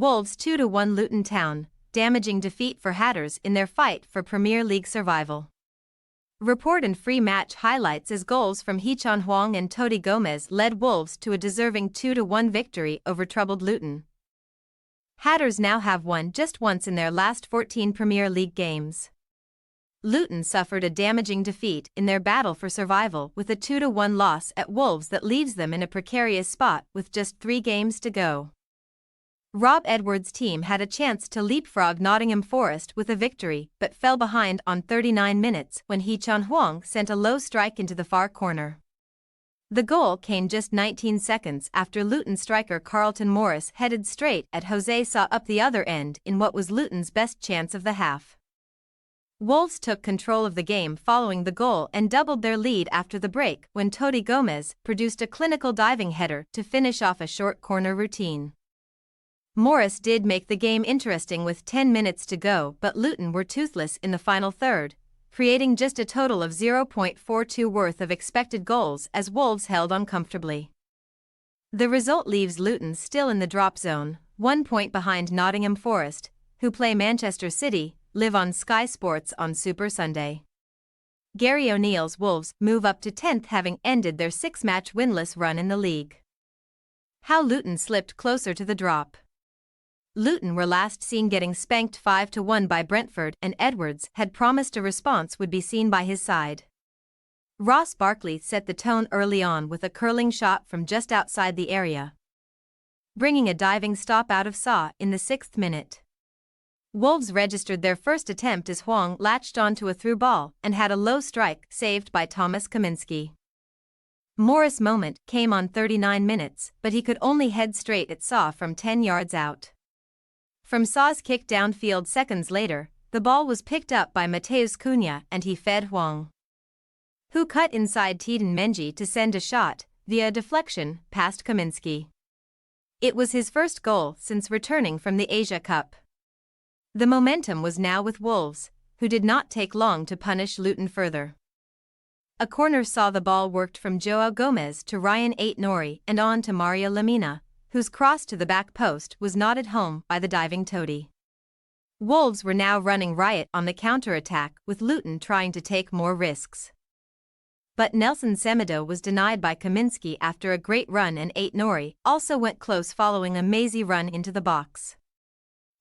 Wolves 2-1 Luton Town, damaging defeat for Hatters in their fight for Premier League survival. Report and free match highlights as goals from Hee-chan Hwang and Toti Gomez led Wolves to a deserving 2-1 victory over troubled Luton. Hatters now have won just once in their last 14 Premier League games. Luton suffered a damaging defeat in their battle for survival with a 2-1 loss at Wolves that leaves them in a precarious spot with just 3 games to go. Rob Edwards' team had a chance to leapfrog Nottingham Forest with a victory but fell behind on 39 minutes when Hee-chan Hwang sent a low strike into the far corner. The goal came just 19 seconds after Luton striker Carlton Morris headed straight at Jose Sa up the other end in what was Luton's best chance of the half. Wolves took control of the game following the goal and doubled their lead after the break when Toti Gomez produced a clinical diving header to finish off a short corner routine. Morris did make the game interesting with 10 minutes to go, but Luton were toothless in the final third, creating just a total of 0.42 worth of expected goals as Wolves held on comfortably. The result leaves Luton still in the drop zone, 1 point behind Nottingham Forest, who play Manchester City, live on Sky Sports on Super Sunday. Gary O'Neill's Wolves move up to 10th, having ended their 6-match winless run in the league. How Luton slipped closer to the drop. Luton were last seen getting spanked 5-1 by Brentford, and Edwards had promised a response would be seen by his side. Ross Barkley set the tone early on with a curling shot from just outside the area, bringing a diving stop out of Sa in the 6th minute. Wolves registered their first attempt as Hwang latched onto a through ball and had a low strike saved by Thomas Kaminski. Morris' moment came on 39 minutes, but he could only head straight at Sa from 10 yards out. From Sa's kick downfield seconds later, the ball was picked up by Mateus Cunha and he fed Hwang, who cut inside Teden Mengi to send a shot, via deflection, past Kaminski. It was his first goal since returning from the Asia Cup. The momentum was now with Wolves, who did not take long to punish Luton further. A corner saw the ball worked from João Gomez to Ryan Ait-Nouri and on to Mario Lemina, whose cross to the back post was nodded home by the diving Toti. Wolves were now running riot on the counter-attack, with Luton trying to take more risks. But Nelson Semedo was denied by Kaminski after a great run, and Ait-Nouri also went close following a mazy run into the box.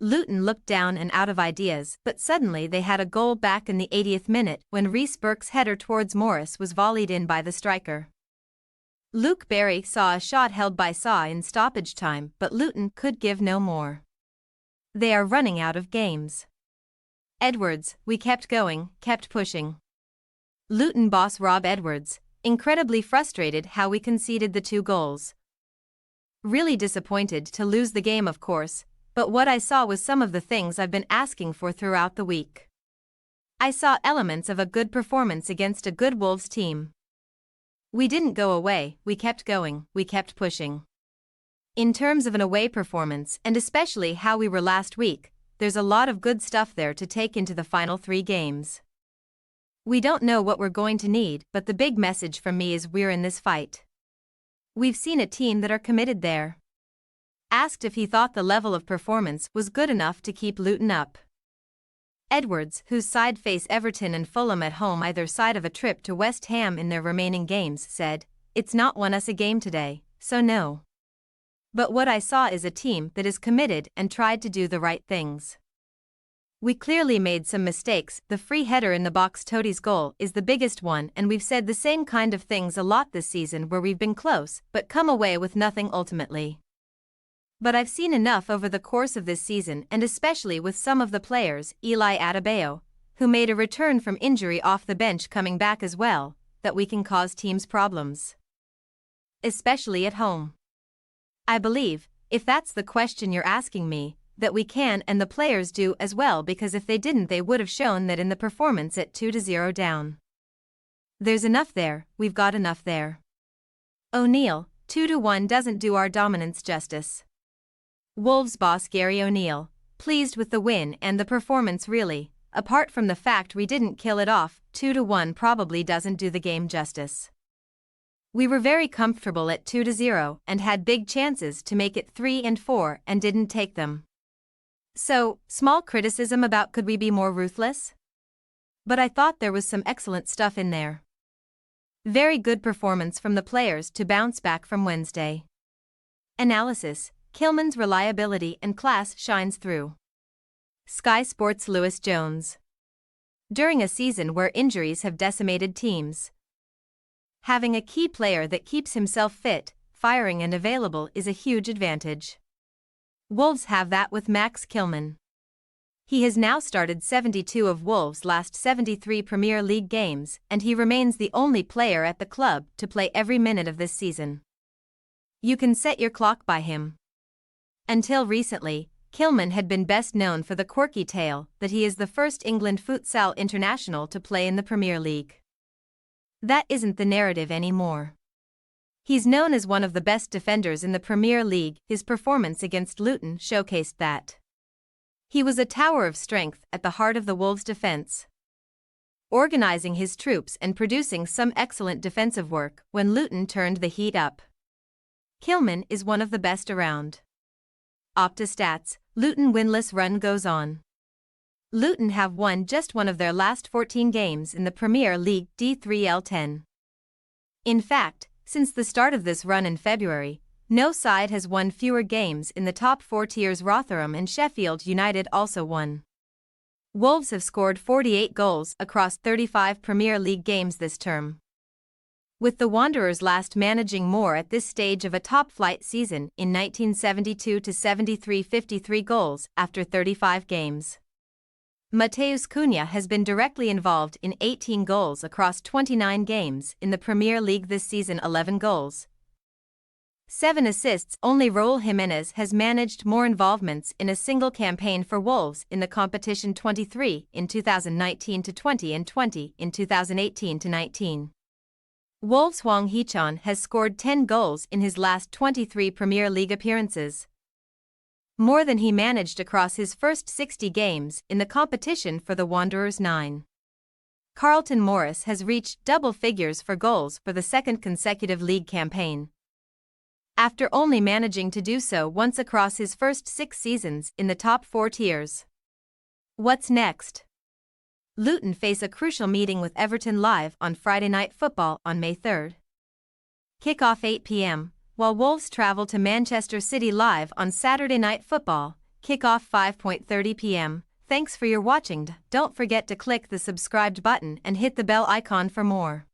Luton looked down and out of ideas, but suddenly they had a goal back in the 80th minute when Reece Burke's header towards Morris was volleyed in by the striker. Luke Berry saw a shot held by Sa in stoppage time, but Luton could give no more. They are running out of games. Edwards, we kept going, kept pushing. Luton boss Rob Edwards, incredibly frustrated how we conceded the 2 goals. Really disappointed to lose the game, of course, but what I saw was some of the things I've been asking for throughout the week. I saw elements of a good performance against a good Wolves team. We didn't go away, we kept going, we kept pushing. In terms of an away performance, and especially how we were last week, there's a lot of good stuff there to take into the final 3 games. We don't know what we're going to need, but the big message from me is we're in this fight. We've seen a team that are committed there. Asked if he thought the level of performance was good enough to keep Luton up. Edwards, whose side face Everton and Fulham at home either side of a trip to West Ham in their remaining games, said, "It's not won us a game today, so no. But what I saw is a team that is committed and tried to do the right things. We clearly made some mistakes. The free header in the box, Toti's goal, is the biggest one, and we've said the same kind of things a lot this season where we've been close but come away with nothing ultimately. But I've seen enough over the course of this season, and especially with some of the players, Eli Adebayo, who made a return from injury off the bench coming back as well, that we can cause teams problems. Especially at home. I believe, if that's the question you're asking me, that we can, and the players do as well, because if they didn't they would have shown that in the performance at 2-0 down. There's enough there, we've got enough there. O'Neill, 2-1 doesn't do our dominance justice. Wolves boss Gary O'Neill, pleased with the win and the performance really, apart from the fact we didn't kill it off, 2-1 probably doesn't do the game justice. We were very comfortable at 2-0 and had big chances to make it 3-4 and didn't take them. So, small criticism about could we be more ruthless? But I thought there was some excellent stuff in there. Very good performance from the players to bounce back from Wednesday. Analysis: Kilman's reliability and class shines through. Sky Sports' Lewis Jones. During a season where injuries have decimated teams, having a key player that keeps himself fit, firing and available is a huge advantage. Wolves have that with Max Kilman. He has now started 72 of Wolves' last 73 Premier League games, and he remains the only player at the club to play every minute of this season. You can set your clock by him. Until recently, Kilman had been best known for the quirky tale that he is the first England futsal international to play in the Premier League. That isn't the narrative anymore. He's known as one of the best defenders in the Premier League. His performance against Luton showcased that. He was a tower of strength at the heart of the Wolves' defence, organising his troops and producing some excellent defensive work when Luton turned the heat up. Kilman is one of the best around. Opta Stats: Luton winless run goes on. Luton have won just one of their last 14 games in the Premier League D3L10. In fact, since the start of this run in February, no side has won fewer games in the top 4 tiers. Rotherham and Sheffield United also won. Wolves have scored 48 goals across 35 Premier League games this term, with the Wanderers last managing more at this stage of a top-flight season in 1972-73, 53 goals after 35 games. Mateus Cunha has been directly involved in 18 goals across 29 games in the Premier League this season, 11 goals, 7 assists. Only Raul Jimenez has managed more involvements in a single campaign for Wolves in the competition, 23 in 2019-20 and 20 in 2018-19. Wolves' Hwang Hee-chan has scored 10 goals in his last 23 Premier League appearances, more than he managed across his first 60 games in the competition for the Wanderers. 9. Carlton Morris has reached double figures for goals for the second consecutive league campaign, after only managing to do so once across his first 6 seasons in the top 4 tiers. What's next? Luton face a crucial meeting with Everton live on Friday Night Football on May 3. Kick-off 8 p.m, while Wolves travel to Manchester City live on Saturday Night Football, kick-off 5:30 p.m. Thanks for your watching. Don't forget to click the subscribed button and hit the bell icon for more.